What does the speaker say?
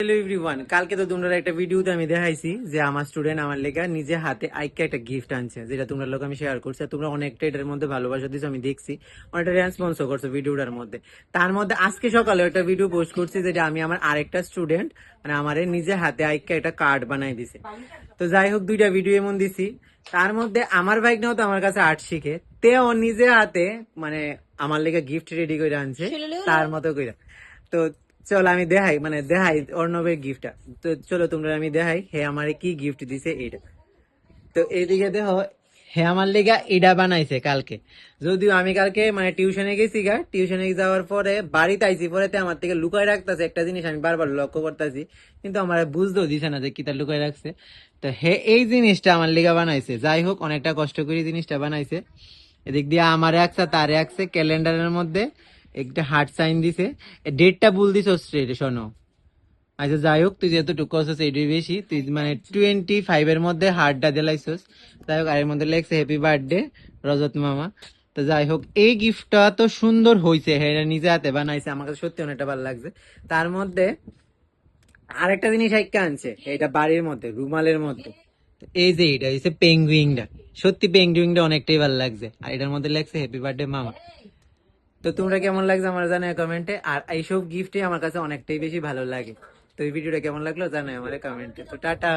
Hello everyone, কালকে তো তোমরা একটা ভিডিওতে আমি দেখাইছি যে আমার স্টুডেন্ট আমার লেগা নিজে হাতে আইকা একটা গিফট আনছে, যেটা তোমরা লোক আমি শেয়ার করছি। আর তোমরা অনেকটা এটার মধ্যে ভালোবাসা দিছো, আমি দেখছি অনেকটা রেসপন্সও করছো ভিডিওটার মধ্যে। তার মধ্যে আজকে সকালে একটা ভিডিও পোস্ট করছি যেটা আমি আমার আরেকটা স্টুডেন্ট মানে আমার নিজে হাতে আইকা একটা কার্ড বানাই দিছে। তো যাই হোক, দুইটা ভিডিও এমন দিছি। তার মধ্যে আমার বাইক নাও তো আমার কাছে আর্ট শিখে তেও নিজে হাতে মানে আমার লেগে গিফট রেডি করে আনছে তার মতো করে। তো চলো আমি দেখাই দেখাই অর্ণবের গিফটটা। তো চলো তোমরা আমি দেখাই হে আমারে কি গিফট দিছে এটা। তো এইদিকে দেখো, হে আমার লেগা এটা বানাইছে কালকে। যদিও আমি কালকে টিউশনে গেছি টিউশনে যাওয়ার পরে বাড়িতে আইছি, পরে আমার থেকে লুকায় রাখতেছে একটা জিনিস, আমি বারবার লক্ষ্য করতেছি কিন্তু আমার বুঝতেও দিছে না যে কিতা লুকায় রাখছে। তো হে এই জিনিসটা আমার লেগা বানাইছে। যাই হোক, অনেকটা কষ্ট করে জিনিসটা বানাইছে। এদিক দিয়ে আমার একসা তার একসে ক্যালেন্ডারের মধ্যে একটা হার্ট সাইন দিছে। ডেটটা ভুল দিছ স্ট্রেট শোনো। আচ্ছা যাই হোক, তুই যেহেতু টুকু আছিস এটাই বেশি, তুই 25 এর মধ্যে হার্টটা দিলাইছিস। যাই হোক, আর এর মধ্যে লেখছে হ্যাপি বার্থডে রজত মামা। তো যাই হোক, এই গিফটটা তো সুন্দর হয়েছে, হ্যাঁ এটা নিজে হাতে বানাইছে, আমার কাছে সত্যি অনেকটা ভালো লাগছে। তার মধ্যে আরেকটা জিনিস একটা আনছে, এটা বাড়ির মধ্যে রুমালের মধ্যে। এই যে এটা হচ্ছে পেঙ্গুইনটা, সত্যি পেঙ্গুইনটা অনেকটাই ভালো লাগছে। আর এটার মধ্যে লেখছে হ্যাপি বার্থডে মামা। তো তোমরা কেমন লাগছে আমার জানাই কমেন্টে। আর এইসব গিফটই আমার কাছে অনেকটাই বেশি ভালো লাগে। তো এই ভিডিওটা কেমন লাগলো জানাই আমার কমেন্টে। তো টাটা।